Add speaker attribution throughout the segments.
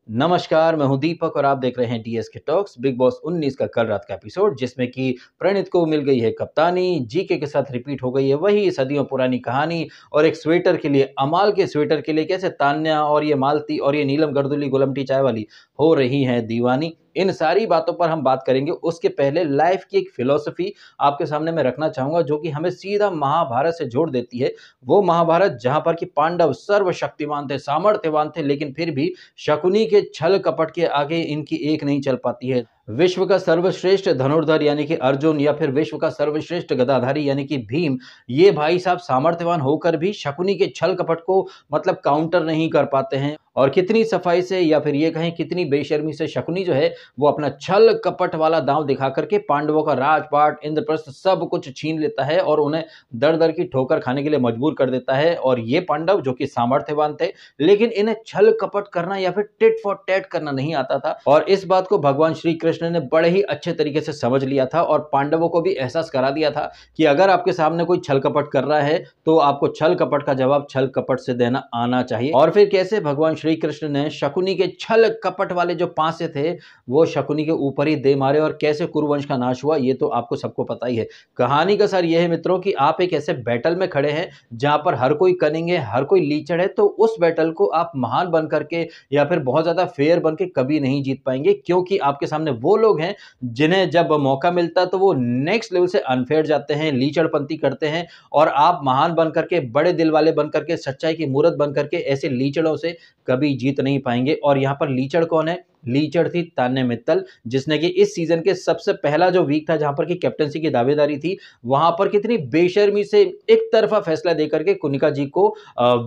Speaker 1: नमस्कार, मैं हूं दीपक और आप देख रहे हैं डीएसके टॉक्स। बिग बॉस 19 का कल रात का एपिसोड, जिसमें कि प्रणीत को मिल गई है कप्तानी, जीके के साथ रिपीट हो गई है वही सदियों पुरानी कहानी। और एक स्वेटर के लिए, अमाल के स्वेटर के लिए कैसे तान्या और ये मालती और ये नीलम गर्दुली गुलमटी चाय वाली हो रही हैं दीवानी। इन सारी बातों पर हम बात करेंगे। उसके पहले लाइफ की एक फिलॉसफी आपके सामने मैं रखना चाहूंगा, जो कि हमें सीधा महाभारत से जोड़ देती है। वो महाभारत जहां पर कि पांडव सर्वशक्तिमान थे, सामर्थ्यवान थे, लेकिन फिर भी शकुनी के छल कपट के आगे इनकी एक नहीं चल पाती है। विश्व का सर्वश्रेष्ठ धनुर्धर यानी कि अर्जुन, या फिर विश्व का सर्वश्रेष्ठ गदाधारी यानी कि भीम, ये भाई साहब सामर्थ्यवान होकर भी शकुनी के छल कपट को मतलब काउंटर नहीं कर पाते हैं। और कितनी सफाई से, या फिर ये कहें कितनी बेशर्मी से शकुनी जो है वो अपना छल कपट वाला दांव दिखा करके पांडवों का राजपाट, इंद्रप्रस्थ सब कुछ छीन लेता है और उन्हें दर दर की ठोकर खाने के लिए मजबूर कर देता है। और ये पांडव जो कि सामर्थ्यवान थे, लेकिन इन्हें छल कपट करना या फिर टिट फॉर टैट करना नहीं आता था। और इस बात को भगवान श्री कृष्ण ने बड़े ही अच्छे तरीके से समझ लिया था और पांडवों को भी एहसास करा दिया था कि अगर आपके सामने कोई छल कपट कर रहा है तो आपको छल कपट का जवाब छल कपट से देना आना चाहिए। और फिर कैसे भगवान श्री कृष्ण ने शकुनी के छल कपट वाले जो पासे थे वो शकुनी के ऊपर ही दे मारे, और कैसे कुरुवंश का नाश हुआ ये तो आपको सबको पता ही है। कहानी का सार यह है मित्रों कि आप एक ऐसे बैटल में खड़े हैं जहां पर हर कोई कनिंग है, हर कोई लीचड़ है, तो उस बैटल को आप महान बन करके या फिर बहुत ज्यादा फेयर बन के कभी नहीं जीत पाएंगे, क्योंकि आपके सामने वो लोग हैं जिन्हें जब मौका मिलता है तो वो नेक्स्ट लेवल से अनफेयर जाते हैं, लीचड़पंती करते हैं। और आप महान बन करके, बड़े दिल वाले बन करके, सच्चाई की मूरत बन करके ऐसे लीचड़ों से कभी जीत नहीं पाएंगे। और यहां पर लीचड़ कौन है? लीचड़ थी तान्या मित्तल, जिसने कि इस सीजन के सबसे पहला जो वीक था जहां पर की कैप्टंसी की दावेदारी थी, वहां पर कितनी बेशर्मी से एक तरफा फैसला देकर के कुनिका जी को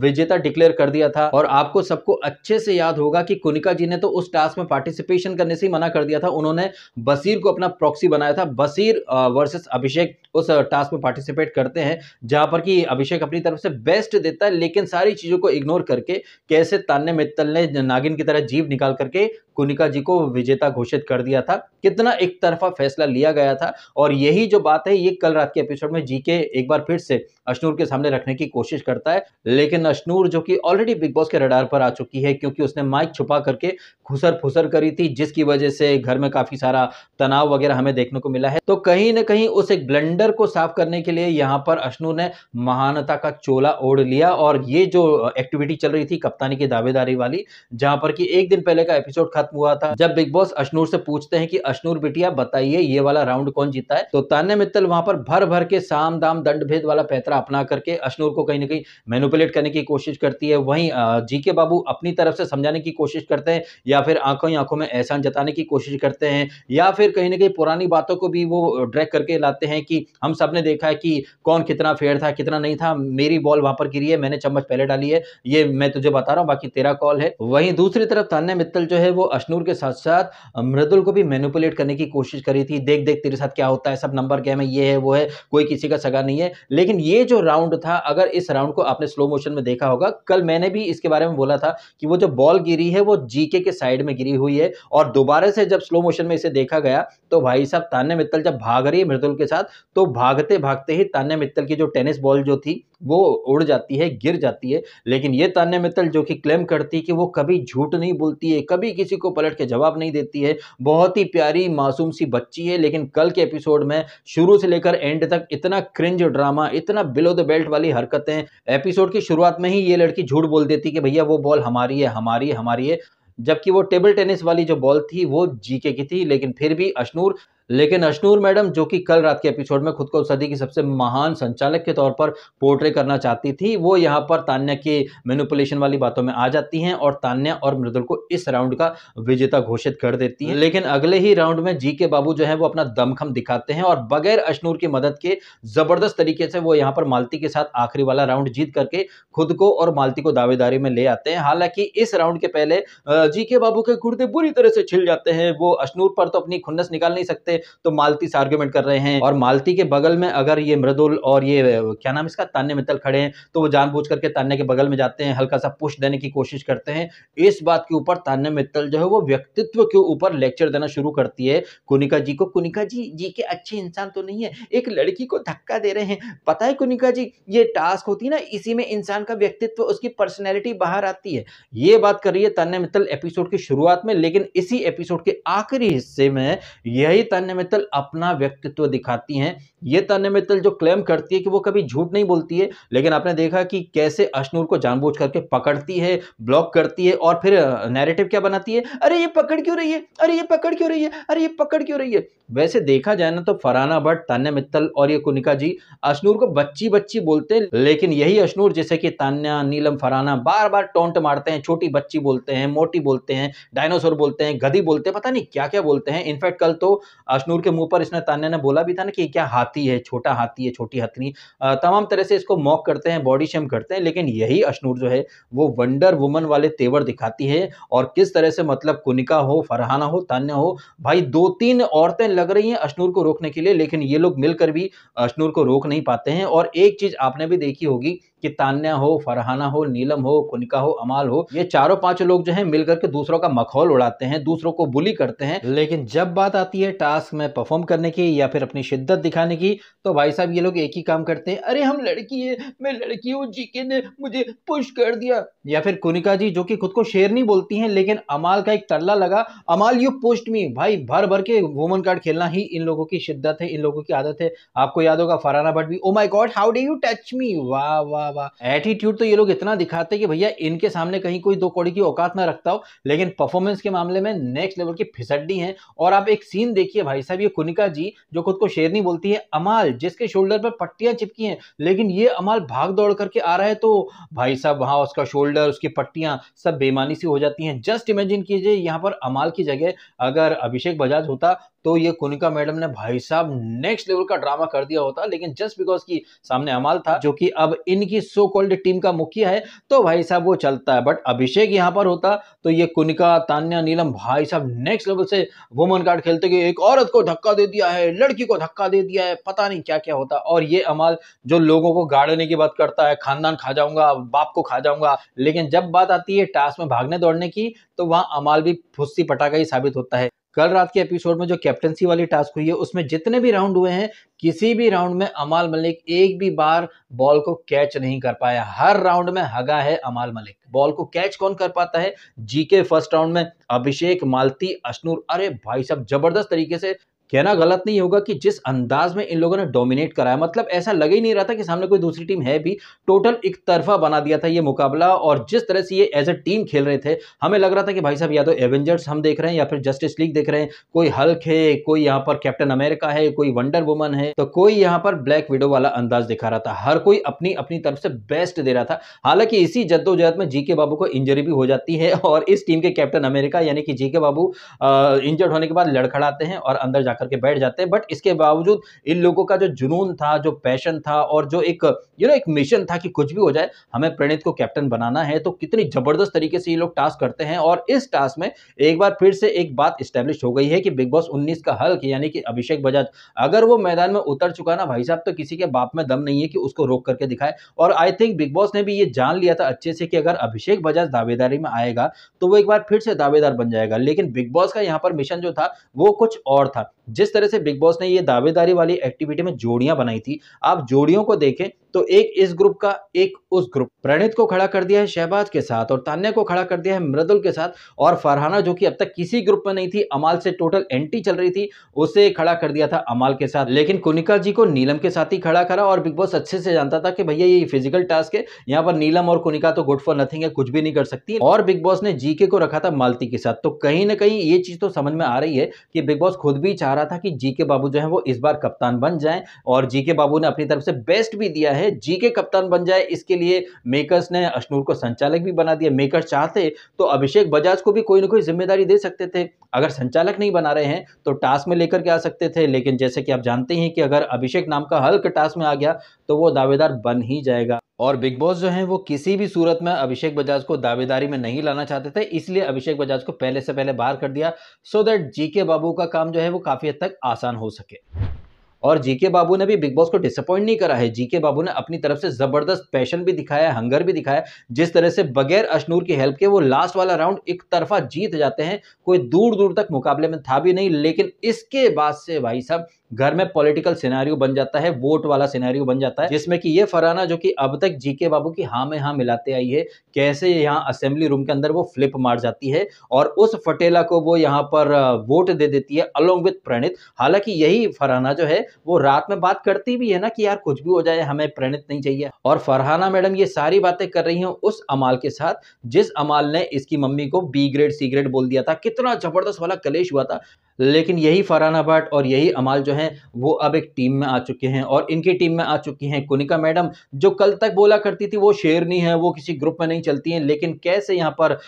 Speaker 1: विजेता डिक्लेयर कर दिया था। और आपको सबको अच्छे से याद होगा कि कुनिका जी ने तो उस टास्क में पार्टिसिपेशन करने से ही मना कर दिया था। उन्होंने बसीर को अपना प्रॉक्सी बनाया था। बसीर वर्सेस अभिषेक उस टास्क में पार्टिसिपेट करते हैं जहां पर कि अभिषेक अपनी तरफ से बेस्ट देता है, लेकिन सारी चीजों को इग्नोर करके कैसे तान्या मित्तल ने नागिन की तरह जीभ निकाल करके कुनिका जी को विजेता घोषित कर दिया था। कितना एक तरफा फैसला लिया गया था। और यही जो बात है ये कल रात के एपिसोड में जीके एक बार फिर से अश्नूर के सामने रखने की कोशिश करता है, लेकिन अश्नूर जो कि ऑलरेडी बिग बॉस के रडार पर आ चुकी है, क्योंकि उसने माइक छुपा करके खुसर फुसर करी थी, जिसकी वजह से घर में काफी सारा तनाव वगैरह हमें देखने को मिला है। तो कहीं ना कहीं उस एक ब्लंडर को साफ करने के लिए यहां पर अश्नूर ने महानता का चोला ओढ़ लिया। और ये जो एक्टिविटी चल रही थी कप्तानी की दावेदारी वाली, जहां पर कि एक दिन पहले का एपिसोड खत्म हुआ था, जब बिग बॉस अश्नूर से पूछते हैं कि अश्नूर बिटिया बताइए ये वाला राउंड कौन जीता है, तो तान्या मित्तल वहां पर भर भर के साम दाम दंड भेद वाला पैतरा अपना करके अश्नूर को कहीं ना कहीं मैनिपुलेट करने की कोशिश करती है। वहीं जीके बाबू अपनी तरफ से समझाने की कोशिश करते हैं, या फिर आंखों ही आंखों में एहसान जताने की कोशिश करते हैं, या फिर कहीं ना कहीं पुरानी बातों को भी वो ड्रैग करके लाते हैं कि हम सबने देखा है कि कौन कितना फेयर था कितना नहीं था, मेरी बॉल वहां पर गिरी है, मैंने चम्मच पहले डाली है, ये मैं तुझे बता रहा हूं, बाकी तेरा कॉल है। वहीं दूसरी तरफ तान्या मित्तल जो है वो अश्नूर के साथ साथ मृदुल को भी मैनिपुलेट करने की कोशिश करी थी। देख देख तेरे साथ क्या होता है, सब नंबर गेम है, ये है वो है, कोई किसी का सगा नहीं है। लेकिन ये जो राउंड था, अगर इस राउंड को आपने स्लो मोशन में देखा होगा, कल मैंने भी इसके बारे में बोला था कि वो जो बॉल गिरी है वो जीके के साइड में गिरी हुई है। और दोबारा से जब स्लो मोशन में इसे देखा गया तो भाई साहब तान्या मित्तल जब भाग रही है मृदुल के साथ, तो भागते भागते ही तान्या मित्तल की जो टेनिस बॉल जो थी वो उड़ जाती है, गिर जाती है। लेकिन ये तान्या मित्तल जो कि क्लेम करती है कि वो कभी झूठ नहीं बोलती है, कभी किसी को पलट के जवाब नहीं देती है, बहुत ही प्यारी मासूम सी बच्ची है। लेकिन कल के एपिसोड में शुरू से लेकर एंड तक इतना क्रिंज ड्रामा, इतना बिलो द बेल्ट वाली हरकतें। एपिसोड की शुरुआत में ही ये लड़की झूठ बोल देती कि भैया वो बॉल हमारी है हमारी है हमारी है, जबकि वो टेबल टेनिस वाली जो बॉल थी वो जीके की थी। लेकिन अश्नूर मैडम जो कि कल रात के एपिसोड में खुद को सदी की सबसे महान संचालक के तौर पर पोर्ट्रे करना चाहती थी, वो यहाँ पर तान्या की मैनिपुलेशन वाली बातों में आ जाती हैं और तान्या और मृदुल को इस राउंड का विजेता घोषित कर देती हैं। लेकिन अगले ही राउंड में जीके बाबू जो है वो अपना दमखम दिखाते हैं और बगैर अश्नूर की मदद के जबरदस्त तरीके से वो यहाँ पर मालती के साथ आखिरी वाला राउंड जीत करके खुद को और मालती को दावेदारी में ले आते हैं। हालांकि इस राउंड के पहले जीके बाबू के गुर्दे बुरी तरह से छिल जाते हैं। वो अश्नूर पर तो अपनी खुन्नस निकाल नहीं सकते, तो मालती से आर्ग्यूमेंट कर रहे हैं और मालती के बगल में अगर ये मृदुल और ये क्या नाम इसका तान्या मित्तल खड़े हैं तो वो जानबूझ करके तान्या के बगल में जाते हैं, हल्का सा पुश देने की कोशिश करते हैं। इस बात के ऊपर तान्या मित्तल जो है वो व्यक्तित्व के ऊपर लेक्चर देना शुरू करती है कुनिका जी को। कुनिका जी के अच्छे इंसान तो नहीं है, एक लड़की को धक्का दे रहे हैं। पता है कुनिका जी, ये टास्क होती है ना, इसी में इंसान का व्यक्तित्व, उसकी पर्सनैलिटी बाहर आती है। ये बात कर रही है तान्या मित्तल एपिसोड की शुरुआत में, लेकिन इसी एपिसोड के आखिरी हिस्से में यही तान्या मित्तल अपना व्यक्तित्व दिखाती हैं। ये तान्या मित्तल जो क्लेम करती है कि वो कभी झूठ नहीं बोलती है, लेकिन आपने देखा कि कैसे अशनूर को जानबूझ करके पकड़ती है, ब्लॉक करती है और फिर नैरेटिव क्या बनाती है, अरे ये पकड़ क्यों रही है, अरे ये पकड़ क्यों रही है, अरे ये पकड़ क्यों रही है। वैसे देखा जाए ना तो फरहाना भट्ट, तान्या मित्तल और ये कुनिका जी अशनूर को बच्ची बच्ची बोलते हैं, लेकिन यही अशनूर जिसे कि तान्या, नीलम, फरहाना बार बार टोंट मारते हैं, छोटी बच्ची बोलते हैं, मोटी बोलते हैं, डायनासोर बोलते हैं, गधी बोलते हैं, पता नहीं क्या क्या बोलते हैं। इनफैक्ट कल तो अशनूर के मुंह पर इसने, तान्या ने बोला भी था ना कि क्या हाथी है, छोटा हाथी है, छोटी हथनी, तमाम तरह से इसको मॉक करते हैं, बॉडी शेम करते हैं। लेकिन यही अशनूर जो है वो वंडर वुमन वाले तेवर दिखाती है और किस तरह से, मतलब कुनिका हो, फरहाना हो, तान्या हो, भाई 2-3 औरतें लग रही हैं अशनूर को रोकने के लिए, लेकिन ये लोग मिलकर भी अशनूर को रोक नहीं पाते हैं। और एक चीज आपने भी देखी होगी कि तान्या हो, फरहाना हो, नीलम हो, कुनिका हो, अमाल हो, ये चारों पांचों लोग जो हैं मिलकर के दूसरों का मखौल उड़ाते हैं, दूसरों को बुली करते हैं, लेकिन जब बात आती है टास्क में परफॉर्म करने की या फिर अपनी शिद्दत दिखाने की, तो भाई साहब ये लोग एक ही काम करते हैं, अरे हम लड़की है, मैं लड़की हूँ, जीके ने मुझे पुश कर दिया। या फिर कुनिका जी जो कि खुद को शेरनी बोलती हैं, लेकिन अमाल का एक टल्ला लगा, अमाल यू पुश्ड मी। भाई भर भर के वुमन कार्ड खेलना ही इन लोगों की शिद्दत है, इन लोगों की आदत है। आपको याद होगा फरहाना भट्ट भी, oh my God how do you touch me, वाह वाह वाह। एटीट्यूड तो ये लोग इतना दिखाते हैं कि भैया इनके सामने कहीं कोई दो कौड़ी की औकात ना रखता हो, लेकिन परफॉर्मेंस के मामले में नेक्स्ट लेवल की फिसड्डी है। और आप एक सीन देखिए भाई साहब, ये कुनिका जी जो खुद को शेरनी बोलती है, अमाल जिसके शोल्डर पर पट्टियां चिपकी हैं, लेकिन ये अमाल भाग दौड़ करके आ रहा है तो भाई साहब वहां उसका शोल्डर, उसकी पट्टियां सब बेमानी सी हो जाती हैं। जस्ट इमेजिन कीजिए यहाँ पर अमाल की जगह अगर अभिषेक बजाज होता तो ये कुनिका मैडम ने भाई साहब नेक्स्ट लेवल का ड्रामा कर दिया होता, लेकिन जस्ट बिकॉज की सामने अमाल था जो कि अब इनकी सो कॉल्ड टीम का मुखिया है, तो भाई साहब वो चलता है। बट अभिषेक यहां पर होता तो ये कुनिका, तान्या, नीलम भाई साहब नेक्स्ट लेवल से वुमन कार्ड खेलते कि एक औरत को धक्का दे दिया है, लड़की को धक्का दे दिया है, पता नहीं क्या क्या होता। और ये अमाल जो लोगों को गाड़ने की बात करता है, खानदान खा जाऊंगा, बाप को खा जाऊंगा, लेकिन जब बात आती है टास्क में भागने दौड़ने की तो वहां अमाल भी फुस्सी पटाखा ही साबित होता है। कल रात के एपिसोड में जो कैप्टनसी वाली टास्क हुई है उसमें जितने भी राउंड हुए हैं, किसी भी राउंड में अमाल मलिक एक भी बार बॉल को कैच नहीं कर पाया। हर राउंड में हगा है अमाल मलिक। बॉल को कैच कौन कर पाता है? जीके फर्स्ट राउंड में अभिषेक, मालती, अशनूर, अरे भाई साहब जबरदस्त तरीके से, कहना गलत नहीं होगा कि जिस अंदाज में इन लोगों ने डोमिनेट कराया, मतलब ऐसा लग ही नहीं रहा था कि सामने कोई दूसरी टीम है भी, टोटल एक तरफा बना दिया था ये मुकाबला। और जिस तरह से ये एज अ टीम खेल रहे थे, हमें लग रहा था कि भाई साहब या तो एवेंजर्स हम देख रहे हैं या फिर जस्टिस लीग देख रहे हैं, कोई हल्क है, कोई यहाँ पर कैप्टन अमेरिका है, कोई वंडर वुमन है, तो कोई यहाँ पर ब्लैक विडो वाला अंदाज दिखा रहा था। हर कोई अपनी अपनी तरफ से बेस्ट दे रहा था। हालांकि इसी जद्दोजहद में जीके बाबू को इंजरी भी हो जाती है और इस टीम के कैप्टन अमेरिका यानी कि जीके बाबू इंजर्ड होने के बाद लड़खड़ाते हैं और अंदर जाकर के बैठ जाते हैं। बट इसके बावजूद इन लोगों का जो जुनून था, जो पैशन था और जो एक एक मिशन था कि कुछ भी हो जाए हमें प्रणीत को कैप्टन बनाना है, तो कितनी जबरदस्त तरीके से ये लोग टास्क करते हैं। और इस टास्क में एक बार फिर से एक बात एस्टेब्लिश हो गई है कि बिग बॉस 19 का हल्क यानी कि अभिषेक बजाज अगर वो मैदान में उतर चुका ना भाई साहब, तो किसी के बाप में दम नहीं है कि उसको रोक करके दिखाए। और आई थिंक बिग बॉस ने भी ये जान लिया था अच्छे से कि अगर अभिषेक बजाज दावेदारी में आएगा तो वो एक बार फिर से दावेदार बन जाएगा। लेकिन बिग बॉस का यहाँ पर मिशन जो था वो कुछ और था। जिस तरह से बिग बॉस ने ये दावेदारी वाली एक्टिविटी में जोड़ियां बनाई थी, आप जोड़ियों को देखें तो एक इस ग्रुप का, एक उस ग्रुप, प्रणीत को खड़ा कर दिया है शहबाज के साथ और तान्या को खड़ा कर दिया है मृदुल के साथ, और फरहाना जो कि अब तक किसी ग्रुप में नहीं थी, अमाल से टोटल एंटी चल रही थी, उसे खड़ा कर दिया था अमाल के साथ। लेकिन कुनिका जी को नीलम के साथ ही खड़ा करा और बिग बॉस अच्छे से जानता था कि भैया ये फिजिकल टास्क है, यहाँ पर नीलम और कुनिका तो गुड फॉर नथिंग है, कुछ भी नहीं कर सकती। और बिग बॉस ने जीके को रखा था मालती के साथ। तो कहीं ना कहीं ये चीज तो समझ में आ रही है कि बिग बॉस खुद भी चाह रहा था कि जीके बाबू जो है वो इस बार कप्तान बन जाए, और जीके बाबू ने अपनी तरफ से बेस्ट भी दिया है, जीके कप्तान बन जाए। इसके लिए मेकर्स ने अशनूर को संचालक भी बना दिया। मेकर्स चाहते तो अभिषेक बजाज को भी कोई ना कोई जिम्मेदारी दे सकते थे, अगर संचालक नहीं बना रहे हैं तो टास्क में लेकर के आ सकते थे। लेकिन जैसे कि आप जानते हैं कि अगर अभिषेक नाम का हल्क टास्क में आ गया तो वो दावेदार बन ही जाएगा। और बिग बॉस जो है वो किसी भी सूरत में अभिषेक बजाज को दावेदारी में नहीं लाना चाहते थे, इसलिए अभिषेक बजाज को पहले से पहले बाहर कर दिया, सो दैट जीके बाबू का काम जो है वो काफी हद तक आसान हो सके। और जीके बाबू ने भी बिग बॉस को डिसअपॉइंट नहीं करा है। जीके बाबू ने अपनी तरफ से जबरदस्त पैशन भी दिखाया, हंगर भी दिखाया। जिस तरह से बगैर अशनूर की हेल्प के वो लास्ट वाला राउंड एक तरफा जीत जाते हैं, कोई दूर दूर तक मुकाबले में था भी नहीं। लेकिन इसके बाद से भाई साहब घर में पॉलिटिकल सिनेरियो बन जाता है, वोट वाला सिनेरियो बन जाता है, जिसमें कि ये फरहाना जो कि अब तक जीके बाबू की हाँ में हाँ मिलाते आई है, कैसे यहाँ असेंबली रूम के अंदर वो फ्लिप मार जाती है और उस फटेला को वो यहाँ पर वोट दे देती है अलोंग विद प्रणीत। हालांकि यही फरहाना जो है वो रात में बात करती भी है ना कि यार कुछ भी हो जाए हमें प्रणीत नहीं चाहिए। और फरहाना मैडम ये सारी बातें कर रही हैं उस अमाल के साथ, जिस अमाल ने इसकी मम्मी को बी ग्रेड सी ग्रेड बोल दिया था। कितना जबरदस्त वाला कलेश हुआ था। लेकिन यही फरहाना भट्ट और यही अमाल जो हैं वो अब एक टीम में आ चुके हैं और इनकी टीम में आ चुकी हैं कुनिका मैडम, जो कल तक बोला करती थी वो शेरनी है, वो किसी ग्रुप में नहीं चलती हैं, लेकिन कैसे यहाँ पर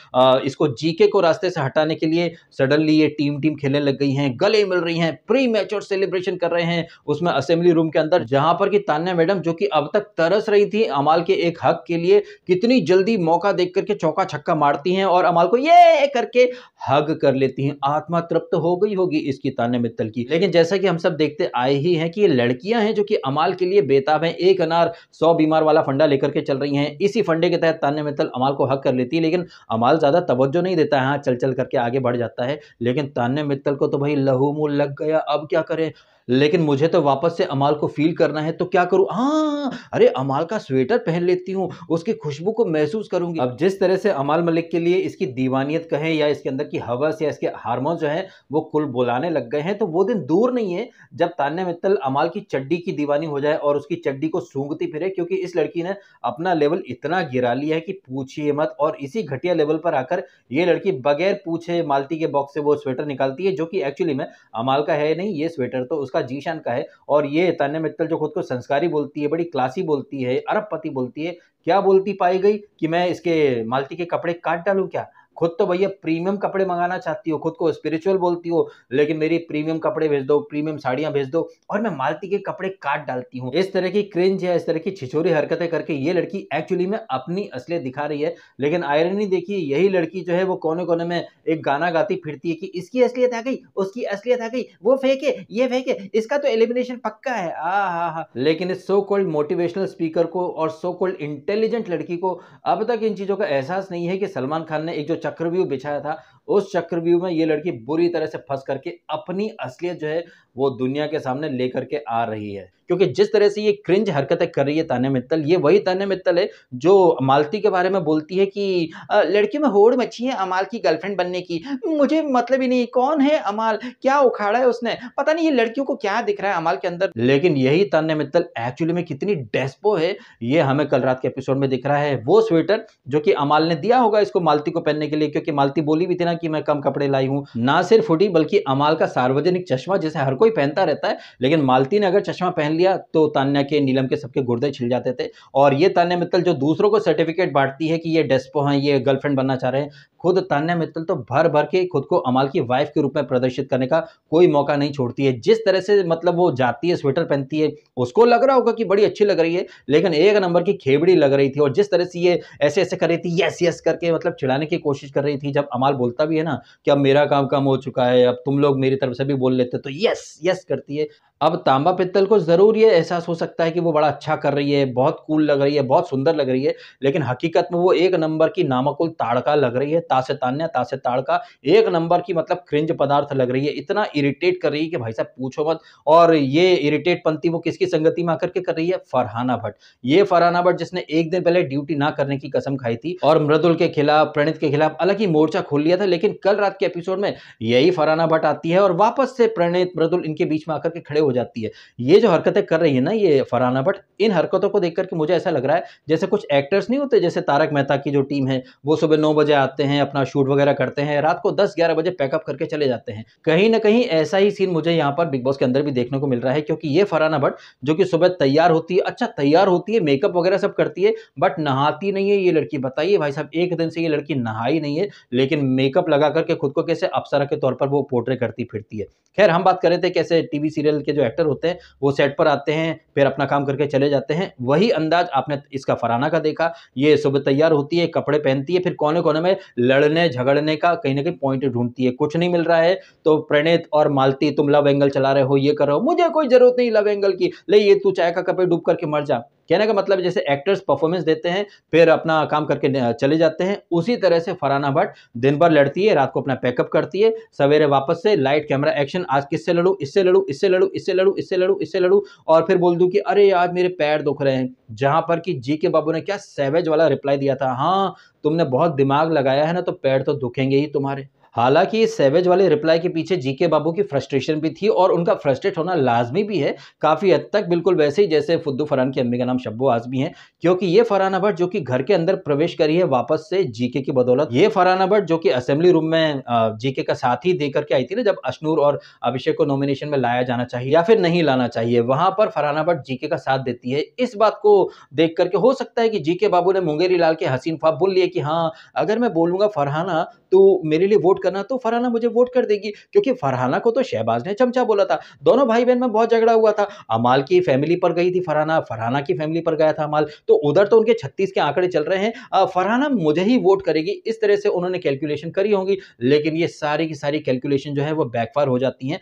Speaker 1: इसको जीके को रास्ते से हटाने के लिए सडनली ये टीम खेलने लग गई हैं, गले मिल रही हैं, प्री मैच्योर सेलिब्रेशन कर रहे हैं उसमें असेंबली रूम के अंदर, जहां पर कि तान्या मैडम जो कि अब तक तरस रही थी अमाल के एक हक के लिए, कितनी जल्दी मौका देख करके चौका छक्का मारती हैं और अमाल को ये करके हग कर लेती हैं। आत्मा तृप्त हो गई होगी इसकी तान्या मित्तल की। लेकिन जैसा कि हम सब देखते आए ही हैं कि ये लड़कियां हैं जो कि अमाल के लिए बेताब हैं, एक अनार 100 बीमार वाला फंडा लेकर के चल रही हैं। इसी फंडे के तहत तान्या मित्तल अमाल को हक कर लेती है, लेकिन अमाल ज्यादा तवज्जो नहीं देता है, हाँ चल चल करके आगे बढ़ जाता है। लेकिन तान्या मित्तल को तो भाई लहू मुंह लग गया, अब क्या करें। लेकिन मुझे तो वापस से अमाल को फील करना है, तो क्या करूं? हाँ, अरे अमाल का स्वेटर पहन लेती हूँ, उसकी खुशबू को महसूस करूंगी। अब जिस तरह से अमाल मलिक के लिए इसकी दीवानियत कहें या इसके अंदर की हवस या इसके हार्मोन जो है वो कुल बुलाने लग गए हैं, तो वो दिन दूर नहीं है जब तान्या मित्तल अमाल की चड्डी की दीवानी हो जाए और उसकी चड्डी को सूंघती फिरे, क्योंकि इस लड़की ने अपना लेवल इतना गिरा लिया है कि पूछिए मत। और इसी घटिया लेवल पर आकर ये लड़की बगैर पूछे मालती के बॉक्स से वो स्वेटर निकालती है, जो कि एक्चुअली में अमाल का है नहीं, ये स्वेटर तो उसका जीशान का है। और ये तान्या मित्तल जो खुद को संस्कारी बोलती है, बड़ी क्लासी बोलती है, अरबपति बोलती है, क्या बोलती पाई गई कि मैं इसके मालती के कपड़े काट डालूं क्या? खुद तो भैया प्रीमियम कपड़े मंगाना चाहती हो, खुद को स्पिरिचुअल बोलती हो, लेकिन मेरी प्रीमियम कपड़े भेज दो, प्रीमियम साड़ियां भेज दो और मैं मालती के कपड़े काट डालती हूँ। इस तरह की क्रिंज या इस तरह की छिछोरी हरकतें करके ये लड़की एक्चुअली में अपनी असलियत दिखा रही है। लेकिन आयरनी देखिए, यही लड़की जो है वो कोने कोने में एक गाना गाती फिरती है कि इसकी असलियत आ गई, उसकी असलियत आ गई, वो फेक है, ये फेक है, इसका तो एलिमिनेशन पक्का है। हा। लेकिन इस सो कॉल्ड मोटिवेशनल स्पीकर को और सो कॉल्ड इंटेलिजेंट लड़की को अब तक इन चीजों का एहसास नहीं है कि सलमान खान ने एक जो चक्रव्यूह बिछाया था, उस चक्रव्यूह में ये लड़की बुरी तरह से फंस करके अपनी असलियत जो है वो दुनिया के सामने लेकर के आ रही है। क्योंकि जिस तरह से ये क्रिंज हरकतें कर रही है तान्या मित्तल, ये वही तान्या मित्तल है जो मालती के बारे में बोलती है कि लड़कियों में होड़ मची है अमाल की गर्लफ्रेंड बनने की, मुझे मतलब ही नहीं कौन है अमाल, क्या उखाड़ा है उसने, पता नहीं ये लड़कियों को क्या दिख रहा है अमाल के अंदर। लेकिन यही तान्या मित्तल एक्चुअली में कितनी डेस्पो है, ये हमें कल रात के एपिसोड में दिख रहा है। वो स्वेटर जो कि अमाल ने दिया होगा इसको मालती को पहनने के लिए, क्योंकि मालती बोली भी थी ना कि मैं कम कपड़े लाई हूं, ना सिर्फ हुडी बल्कि अमाल का सार्वजनिक चश्मा जिसे हर कोई पहनता रहता है, लेकिन मालती ने अगर चश्मा पहन लिया तो तान्या के, नीलम के सबके गुर्दे छिल जाते थे। और ये तान्या मित्तल जो दूसरों को सर्टिफिकेट बांटती है कि ये डेस्पो हैं, ये गर्लफ्रेंड बनना चाह रहे हैं, खुद तान्या मित्तल तो भर भर के खुद को अमाल की वाइफ के रूप में प्रदर्शित करने का कोई मौका नहीं छोड़ती है। जिस तरह से मतलब वो जाती है, स्वेटर पहनती है, उसको लग रहा होगा कि बड़ी अच्छी लग रही है, लेकिन एक नंबर की खेबड़ी लग रही थी। और जिस तरह से ये ऐसे ऐसे कर रही थी, यस यस करके मतलब चिढ़ाने की कोशिश कर रही थी, जब अमाल बोलता भी है ना कि अब मेरा काम कम हो चुका है, अब तुम लोग मेरी तरफ से भी बोल लेते, तो यस यस करती है। अब तांबा पित्तल को जरूर ये एहसास हो सकता है कि वो बड़ा अच्छा कर रही है, बहुत कूल लग रही है, बहुत सुंदर लग रही है, लेकिन हकीकत में वो एक नंबर की नामकुल ताड़का लग रही है। तासे तान्या तासे ताड़का, एक नंबर की मतलब क्रिंज पदार्थ लग रही है, इतना इरिटेट कर रही है कि भाई साहब पूछो मत। और ये इरिटेट पंती वो किसकी संगति में आकर के कर रही है? फरहाना भट्ट। ये फरहाना भट्ट जिसने एक दिन पहले ड्यूटी ना करने की कसम खाई थी और मृदुल के खिलाफ, प्रणीत के खिलाफ अलग ही मोर्चा खोल लिया था, लेकिन कल रात के एपिसोड में यही फरहाना भट्ट आती है और वापस से प्रणीत, मृदुल इनके बीच में आकर के खड़े हो जाती है। ये जो हरकतें कर रही है ना ये फरहाना भट्ट, इन हरकतों को देख करके मुझे ऐसा लग रहा है जैसे कुछ एक्टर्स नहीं होते, जैसे तारक मेहता की जो टीम है वो सुबह 9 बजे आते हैं, अपना शूट वगैरह करते हैं, रात को 10-11 बजे पैकअप करके चले जाते हैं। कहीं न कहीं ऐसा ही सीन मुझे यहाँ पर बिग बॉस के अंदर भी देखने को मिल रहा है, क्योंकि ये फरहाना भट्ट जो कि सुबह तैयार होती है, अच्छा तैयार होती है, मेकअप वगैरह सब करती है, बट नहाती नहीं है ये लड़की। बताइए भाई साहब, एक दिन से ये लड़की नहाई नहीं है, लेकिन मेकअप लगा करके खुद को कैसे अप्सरा के तौर पर वो पोर्ट्रे करती फिरती है। खैर, हम बात कर रहे थे कैसे टीवी सीरियल के जो एक्टर होते हैं वो सेट पर आते हैं, फिर अपना काम करके चले जाते हैं। वही अंदाज आपने इसका फरहाना का देखा। ये सुबह तैयार होती है, कपड़े पहनती है, फिर कोने-कोने में लड़ने झगड़ने का कहीं न कहीं पॉइंट ढूँढती है। कुछ नहीं मिल रहा है तो प्रणीत और मालती, तुम लव एंगल चला रहे हो, ये कर रहे हो, मुझे कोई ज़रूरत नहीं लव एंगल की, ले ये तू चाय का कप है, डूब करके मर जा। कहने का मतलब है जैसे एक्टर्स परफॉर्मेंस देते हैं, फिर अपना काम करके चले जाते हैं, उसी तरह से फरहाना भट्ट दिन भर लड़ती है, रात को अपना पैकअप करती है, सवेरे वापस से लाइट कैमरा एक्शन, आज किससे लड़ूं, इससे लड़ूं, इससे लड़ूं, इससे लड़ूं, इससे लड़ूं, इससे लड़ूं, और फिर बोल दूं कि अरे आज मेरे पैर दुख रहे हैं। जहां पर कि जी के बाबू ने क्या सैवेज वाला रिप्लाई दिया था, हाँ तुमने बहुत दिमाग लगाया है ना, तो पैर तो दुखेंगे ही तुम्हारे। हालांकि इस सैवेज वाले रिप्लाई के पीछे जीके बाबू की फ्रस्ट्रेशन भी थी, और उनका फ्रस्ट्रेट होना लाजमी भी है काफ़ी हद तक, बिल्कुल वैसे ही जैसे फुद्दू फरहान की अम्मी का नाम शब्बो आजमी है। क्योंकि ये फरहाना भट्ट जो कि घर के अंदर प्रवेश करी है वापस से जीके की बदौलत, ये फरहाना भट्ट जो कि असेंबली रूम में जीके का साथ ही देकर के आई थी ना, जब अशनूर और अभिषेक को नॉमिनेशन में लाया जाना चाहिए या फिर नहीं लाना चाहिए, वहां पर फरहाना भट्ट जीके का साथ देती है। इस बात को देख करके हो सकता है कि जीके बाबू ने मुंगेरी लाल के हसीन ख्वाब बोल लिए कि हाँ, अगर मैं बोलूंगा फरहाना तो मेरे लिए वोट करना, तो फरहाना मुझे वोट कर देगी, क्योंकि फरहाना को तो शहबाज ने चमचा बोला था। दोनों भाई बहन में बहुत झगड़ा हुआ था, अमाल की फैमिली पर गई थी फरहाना, फरहाना की फैमिली पर गया था अमाल, तो उधर तो उनके 36 के आंकड़े चल रहे हैं, फरहाना मुझे ही वोट करेगी, इस तरह से उन्होंने कैलकुलेशन करी होंगी। लेकिन ये सारी की सारी कैलकुलेशन जो है वो बैकफायर हो जाती हैं।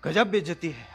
Speaker 2: गजब बेइज्जती है।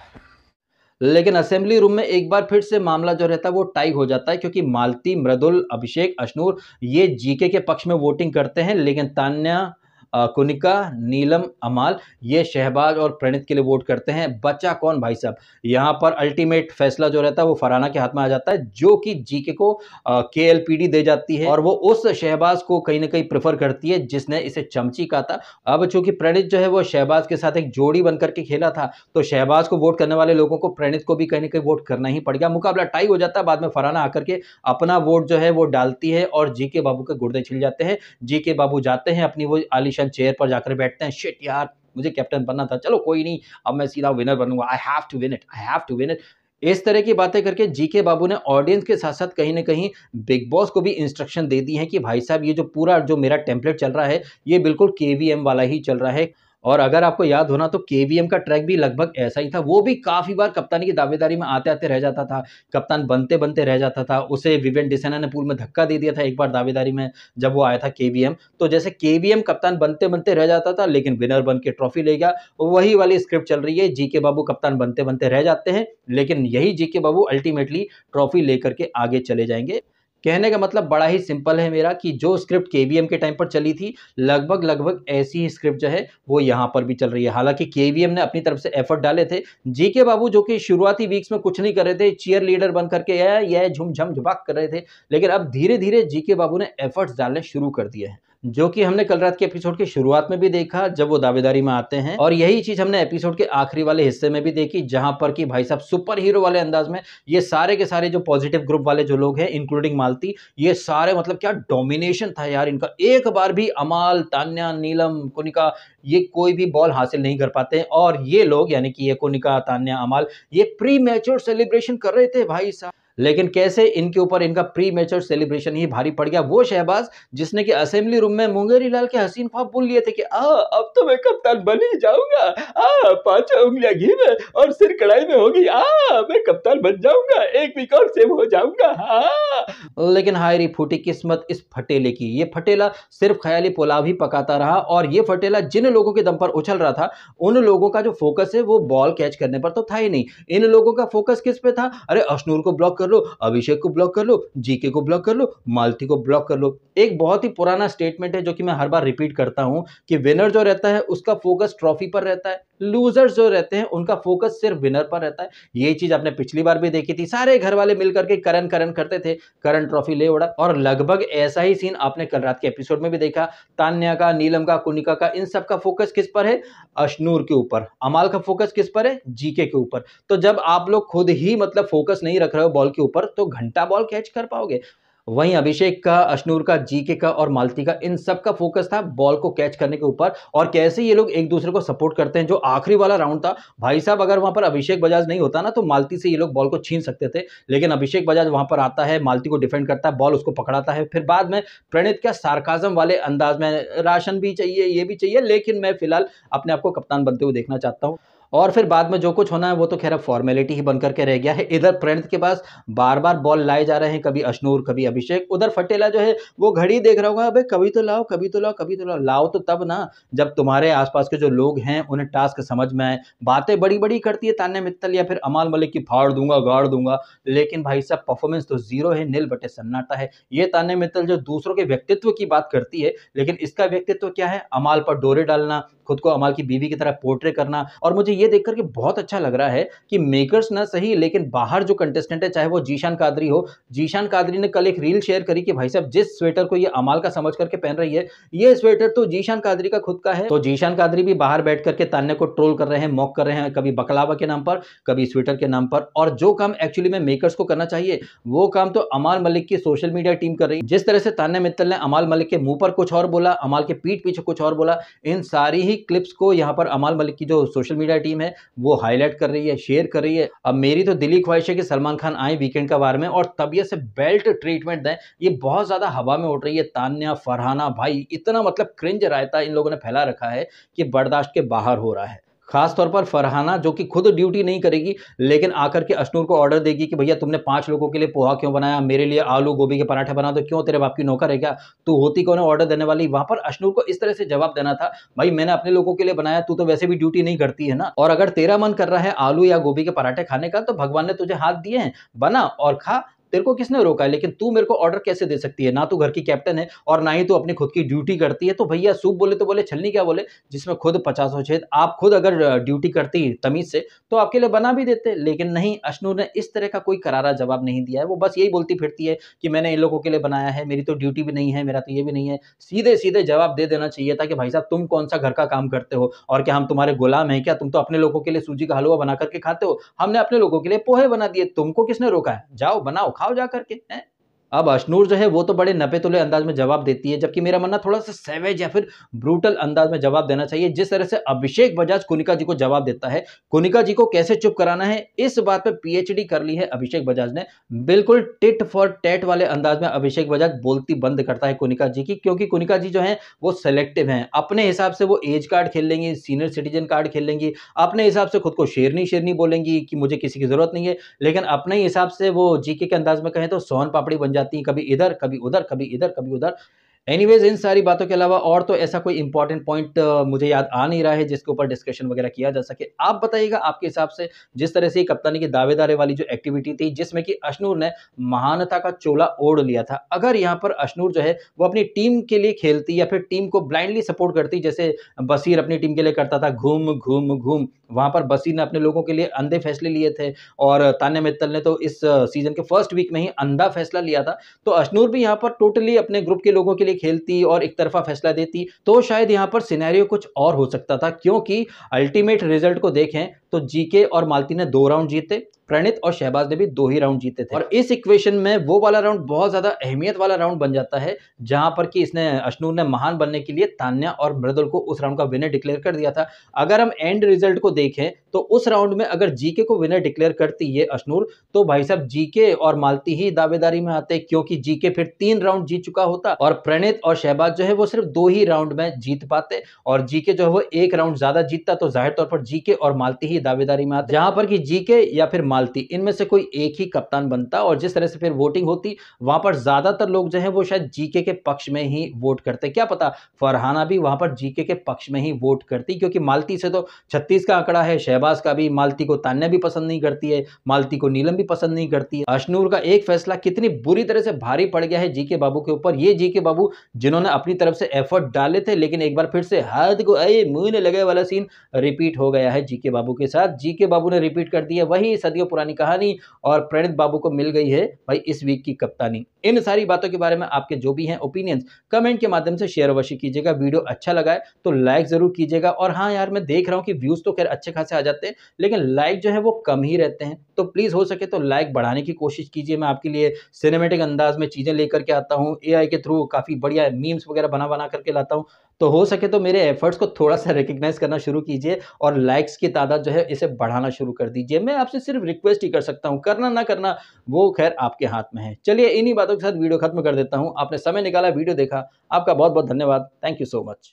Speaker 1: लेकिन असेंबली रूम में एक बार फिर से मामला जो रहता है वो टाई हो जाता है, क्योंकि मालती, मृदुल, अभिषेक, अशनूर ये जीके के पक्ष में वोटिंग करते हैं, लेकिन तान्या, कुनिका, नीलम, अमाल ये शहबाज और प्रणीत के लिए वोट करते हैं। बचा कौन भाई साहब? यहाँ पर अल्टीमेट फैसला जो रहता है वो फरहाना के हाथ में आ जाता है, जो कि जीके को केएलपीडी दे जाती है, और वो उस शहबाज को कहीं ना कहीं प्रेफर करती है जिसने इसे चमची कहा था। अब चूंकि प्रणीत जो है वो शहबाज के साथ एक जोड़ी बनकर के खेला था, तो शहबाज को वोट करने वाले लोगों को प्रणीत को भी कहीं ना कहीं वोट करना ही पड़ गया। मुकाबला टाई हो जाता है। बाद में फरहाना आकर के अपना वोट जो है वो डालती है, और जीके बाबू के गुर्दे छिल जाते हैं। जीके बाबू जाते हैं अपनी वो आलिशान चेयर पर जाकर बैठते हैं। शिट यार, मुझे कैप्टन बनना था, चलो कोई नहीं, अब मैं सीधा विनर बनूंगा, I have to win it, I have to win it. इस तरह की बातें करके जीके बाबू ने ऑडियंस के साथ साथ कहीं ना कहीं बिग बॉस को भी इंस्ट्रक्शन दे दी है कि भाई साहब, ये जो पूरा जो मेरा टेम्पलेट चल रहा है ये बिल्कुल केवीएम वाला ही चल रहा है। और अगर आपको याद होना तो केवीएम का ट्रैक भी लगभग ऐसा ही था, वो भी काफी बार कप्तानी की दावेदारी में आते आते रह जाता था, कप्तान बनते बनते रह जाता था। उसे विवियन डिसेना ने पूल में धक्का दे दिया था एक बार दावेदारी में, जब वो आया था केवीएम। तो जैसे केवीएम कप्तान बनते बनते रह जाता था, लेकिन विनर बन के ट्रॉफी ले गया, वही वाली स्क्रिप्ट चल रही है। जीके बाबू कप्तान बनते बनते रह जाते हैं, लेकिन यही जीके बाबू अल्टीमेटली ट्रॉफी लेकर के आगे चले जाएंगे। कहने का मतलब बड़ा ही सिंपल है मेरा, कि जो स्क्रिप्ट केवीएम के टाइम पर चली थी, लगभग लगभग ऐसी ही स्क्रिप्ट जो है वो यहाँ पर भी चल रही है। हालांकि केवीएम ने अपनी तरफ से एफर्ट डाले थे, जीके बाबू जो कि शुरुआती वीक्स में कुछ नहीं कर रहे थे, चीयर लीडर बन करके यह झुम झम झुबाक कर रहे थे, लेकिन अब धीरे धीरे जीके बाबू ने एफर्ट्स डालने शुरू कर दिए हैं, जो कि हमने कल रात के एपिसोड की शुरुआत में भी देखा जब वो दावेदारी में आते हैं, और यही चीज हमने एपिसोड के आखिरी वाले हिस्से में भी देखी, जहां पर कि भाई साहब सुपर हीरो वाले अंदाज में ये सारे के सारे जो पॉजिटिव ग्रुप वाले जो लोग हैं, इंक्लूडिंग मालती, ये सारे मतलब क्या डोमिनेशन था यार इनका। एक बार भी अमाल, तान्या, नीलम, कुनिका ये कोई भी बॉल हासिल नहीं कर पाते, और ये लोग यानी कि ये कुनिका, तान्या, अमाल ये प्री मैच्योर सेलिब्रेशन कर रहे थे भाई साहब। लेकिन कैसे इनके ऊपर इनका प्री मैच्योर सेलिब्रेशन ही भारी पड़ गया। वो शहबाज जिसने कि असेंबली रूम में मुंगेरी लाल के हसीन ख्वाब बोल लिए थे कि अब तो मैं कप्तान बन ही जाऊंगा, पांचों उंगलियां घी में और सिर कढ़ाई में होगी, मैं कप्तान बन जाऊंगा, एक वीक और सेव हो जाऊंगा। लेकिन हाय री फूटी किस्मत इस फटेले की, ये फटेला सिर्फ ख्याली पुलाव ही पकाता रहा, और ये फटेला जिन लोगों के दम पर उछल रहा था, उन लोगों का जो फोकस है वो बॉल कैच करने पर तो था ही नहीं। इन लोगों का फोकस किस पे था? अरे अशनूर को ब्लॉक कर लो, अभिषेक को ब्लॉक कर लो, जीके को ब्लॉक कर लो, मालती को ब्लॉक कर लो। एक बहुत ही पुराना स्टेटमेंट है जो कि मैं हर बार रिपीट करता हूं, कि विनर जो रहता है उसका फोकस ट्रॉफी पर रहता है, लूजर्स जो रहते हैं उनका फोकस सिर्फ विनर पर रहता है। ये चीज आपने पिछली बार भी देखी थी, सारे घर वाले मिलकर के करण करण करते थे, करण ट्रॉफी ले उड़ा। और लगभग ऐसा ही सीन आपने कल रात के एपिसोड में भी देखा। तान्या का, नीलम का, कुनिका का, इन सब का फोकस किस पर है? अशनूर के ऊपर। अमाल का फोकस किस पर है? जीके के ऊपर। तो जब आप लोग खुद ही मतलब फोकस नहीं रख रहे हो बॉल के ऊपर, तो घंटा बॉल कैच कर पाओगे? वहीं अभिषेक का, अशनूर का, जीके का और मालती का, इन सब का फोकस था बॉल को कैच करने के ऊपर और कैसे ये लोग एक दूसरे को सपोर्ट करते हैं। जो आखिरी वाला राउंड था भाई साहब, अगर वहां पर अभिषेक बजाज नहीं होता ना तो मालती से ये लोग बॉल को छीन सकते थे, लेकिन अभिषेक बजाज वहां पर आता है, मालती को डिफेंड करता है, बॉल उसको पकड़ाता है, फिर बाद में प्रणीत क्या सार्काज्म वाले अंदाज में राशन भी चाहिए, ये भी चाहिए, लेकिन मैं फिलहाल अपने आप को कप्तान बनते हुए देखना चाहता हूं। और फिर बाद में जो कुछ होना है वो तो खैर अब फॉर्मेलिटी ही बनकर के रह गया है। इधर प्रणीत के पास बार बार बॉल लाए जा रहे हैं, कभी अशनूर कभी अभिषेक, उधर फटेला जो है वो घड़ी देख रहा होगा, अबे कभी तो लाओ, कभी तो लाओ, कभी तो लाओ। लाओ तो तब ना जब तुम्हारे आसपास के जो लोग हैं उन्हें टास्क समझ में आए। बातें बड़ी बड़ी करती है तान्या मित्तल या फिर अमाल मलिक की, फाड़ दूंगा गाड़ दूंगा, लेकिन भाई साहब परफॉर्मेंस तो जीरो है, नील बटे सन्नाटा है। ये तान्या मित्तल जो दूसरों के व्यक्तित्व की बात करती है, लेकिन इसका व्यक्तित्व क्या है, अमाल पर डोरे डालना, खुद को अमाल की बीवी की तरह पोर्ट्रे करना। और मुझे ये देख करके बहुत अच्छा लग रहा है कि मेकर्स ना सही, लेकिन बाहर जो कंटेस्टेंट है, चाहे वो जीशान कादरी हो, जीशान कादरी ने कल एक रील शेयर करी कि भाई साहब जिस स्वेटर को ये अमाल का समझ करके पहन रही है, ये स्वेटर तो जीशान कादरी का खुद का है। तो जीशान कादरी भी बाहर बैठ करके तान्या को ट्रोल कर रहे हैं, मॉक कर रहे हैं, कभी बकलावा के नाम पर, कभी स्वेटर के नाम पर। और जो काम एक्चुअली में मेकर्स को करना चाहिए वो काम तो अमाल मलिक की सोशल मीडिया टीम कर रही है। जिस तरह से तान्या मित्तल ने अमाल मलिक के मुंह पर कुछ और बोला, अमाल के पीठ पीछे कुछ और बोला, इन सारी ही क्लिप्स को यहाँ पर अमाल मलिक की जो सोशल मीडिया टीम है वो हाईलाइट कर रही है, शेयर कर रही है। अब मेरी तो दिली ख्वाहिश है कि सलमान खान आए वीकेंड का वार में और तबियत से बेल्ट ट्रीटमेंट दें। ये बहुत ज्यादा हवा में उड़ रही है। तान्या, फरहाना, भाई इतना मतलब क्रिंज रायता इन लोगों ने फैला रखा है कि बर्दाश्त के बाहर हो रहा है। खास तौर पर फरहाना जो कि खुद ड्यूटी नहीं करेगी, लेकिन आकर के अशनूर को ऑर्डर देगी कि भैया तुमने 5 लोगों के लिए पोहा क्यों बनाया, मेरे लिए आलू गोभी के पराठे बना दो, क्यों तेरे बाप की नौकर है क्या, तू होती कौन है ऑर्डर देने वाली। वहां पर अशनूर को इस तरह से जवाब देना था, भाई मैंने अपने लोगों के लिए बनाया, तू तो वैसे भी ड्यूटी नहीं करती है ना, और अगर तेरा मन कर रहा है आलू या गोभी के पराठे खाने का तो भगवान ने तुझे हाथ दिए हैं, बना और खा, तेरे को किसने रोका है, लेकिन तू मेरे को ऑर्डर कैसे दे सकती है, ना तू घर की कैप्टन है और ना ही तू अपनी खुद की ड्यूटी करती है। तो भैया सूप बोले तो बोले, छलनी क्या बोले, जिसमें खुद 50 छेद। आप खुद अगर ड्यूटी करती तमीज से तो आपके लिए बना भी देते, लेकिन नहीं, अशनूर ने इस तरह का कोई करारा जवाब नहीं दिया है। वो बस यही बोलती फिरती है कि मैंने इन लोगों के लिए बनाया है, मेरी तो ड्यूटी भी नहीं है, मेरा तो ये भी नहीं है। सीधे सीधे जवाब दे देना चाहिए था कि भाई साहब तुम कौन सा घर का काम करते हो और क्या हम तुम्हारे गुलाम हैं क्या, तुम तो अपने लोगों के लिए सूजी का हलवा बना करके खाते हो, हमने अपने लोगों के लिए पोहे बना दिए, तुमको किसने रोका है, जाओ बनाओ खाओ जा करके हैं। अब अशनूर जो है वो तो बड़े नपे-तुले अंदाज में जवाब देती है, जबकि मेरा मानना थोड़ा सा सैवेज या फिर ब्रूटल अंदाज में जवाब देना चाहिए। जिस तरह से अभिषेक बजाज कुनिका जी को जवाब देता है, कुनिका जी को कैसे चुप कराना है, इस बात पे पीएचडी कर ली है अभिषेक बजाज ने। बिल्कुल टिट फॉर टैट वाले अंदाज में अभिषेक बजाज बोलती बंद करता है कुनिका जी की, क्योंकि कुनिका जी जो है वो सेलेक्टिव हैं। अपने हिसाब से वो एज कार्ड खेल लेंगी, सीनियर सिटीजन कार्ड खेल लेंगी, अपने हिसाब से खुद को शेरनी शेरनी बोलेंगी कि मुझे किसी की जरूरत नहीं है, लेकिन अपने ही हिसाब से वो जीके के अंदाज में कहें तो सोन पापड़ी बन जाती है, कभी इधर कभी उधर, कभी इधर कभी उधर। एनीवेज इन सारी बातों के अलावा और तो ऐसा कोई इंपॉर्टेंट पॉइंट मुझे याद आ नहीं रहा है जिसके ऊपर डिस्कशन वगैरह किया जा सके। आप बताइएगा आपके हिसाब से, जिस तरह से कप्तानी की दावेदारी वाली जो एक्टिविटी थी जिसमें कि अशनूर ने महानता का चोला ओढ़ लिया था, अगर यहाँ पर अशनूर जो है वो अपनी टीम के लिए खेलती या फिर टीम को ब्लाइंडली सपोर्ट करती, जैसे बसीर अपनी टीम के लिए करता था घूम घूम घूम, वहां पर बसीर ने अपने लोगों के लिए अंधे फैसले लिए थे और तान्या मित्तल ने तो इस सीजन के फर्स्ट वीक में ही अंधा फैसला लिया था, तो अशनूर भी यहाँ पर टोटली अपने ग्रुप के लोगों के लिए खेलती और एक तरफा फैसला देती तो शायद यहाँ पर सिनेरियो कुछ और हो सकता था। क्योंकि अल्टीमेट रिजल्ट को देखें तो जीके और मालती ने 2 राउंड जीते, प्रणीत और शहबाज ने भी 2 ही राउंड जीते थे, और इस इक्वेशन में वो वाला राउंड बहुत ज्यादा अहमियत वाला राउंड बन जाता है जहां पर कि इसने अशनूर ने महान बनने के लिए तान्या और मृदुल को उस राउंड का विनर डिक्लेयर कर दिया था। अगर हम एंड रिजल्ट को देखें तो उस राउंड में अगर जीके को विनर डिक्लेयर करती ये अशनूर, तो भाई साहब जीके और मालती ही दावेदारी में आते, क्योंकि जीके फिर 3 राउंड जीत चुका होता और प्रणीत और शहबाज जो है वो सिर्फ 2 ही राउंड में जीत पाते, और जीके जो है वो 1 राउंड ज्यादा जीतता, तो जाहिर तौर पर जीके और मालती ही दावेदारी में आते, जहां पर कि जीके या फिर मालती इनमें से कोई एक ही कप्तान बनता। और जिस तरह से फिर वोटिंग होती वहां पर ज्यादातर लोग जो है वो शायद जीके के पक्ष में ही वोट करते, क्या पता फरहाना भी वहां पर जीके के पक्ष में ही वोट करती, क्योंकि मालती से तो 36 का आंकड़ा है, शहबाज का भी, मालती को तान्या भी पसंद नहीं करती है, मालती को नीलम भी पसंद नहीं करती है। अशनूर का एक फैसला कितनी बुरी तरह से भारी पड़ गया है जीके बाबू के ऊपर, ये जीके बाबू जिन्होंने अपनी तरफ से एफर्ट डाले थे, लेकिन एक बार फिर से हाथ को मुंह ने लगे वाला सीन रिपीट हो गया है जीके बाबू के साथ। जीके बाबू ने रिपीट कर दिया वही सदियों पुरानी कहानी और प्रणीत बाबू को मिल गई है भाई इस वीक की कप्तानी। इन सारी बातों के बारे में आपके जो भी हैं ओपिनियंस कमेंट के माध्यम से शेयर अवश्य कीजिएगा। वीडियो अच्छा लगा है तो लाइक जरूर कीजिएगा। और हाँ यार, मैं देख रहा हूँ कि व्यूज तो खैर अच्छे खासे आ जाते हैं लेकिन लाइक जो है वो कम ही रहते हैं, तो प्लीज हो सके तो लाइक बढ़ाने की कोशिश कीजिए। मैं आपके लिए सिनेमेटिक अंदाज में चीजें लेकर के आता हूँ, एआई के थ्रू काफी बढ़िया मीम्स वगैरह बना बना करके लाता हूँ। तो हो सके तो मेरे एफर्ट्स को थोड़ा सा रिकग्नाइज करना शुरू कीजिए और लाइक्स की तादाद जो है इसे बढ़ाना शुरू कर दीजिए। मैं आपसे सिर्फ रिक्वेस्ट ही कर सकता हूँ, करना ना करना वो खैर आपके हाथ में है। चलिए इन्हीं बातों के साथ वीडियो खत्म कर देता हूँ। आपने समय निकाला, वीडियो देखा, आपका बहुत बहुत धन्यवाद। Thank you so much.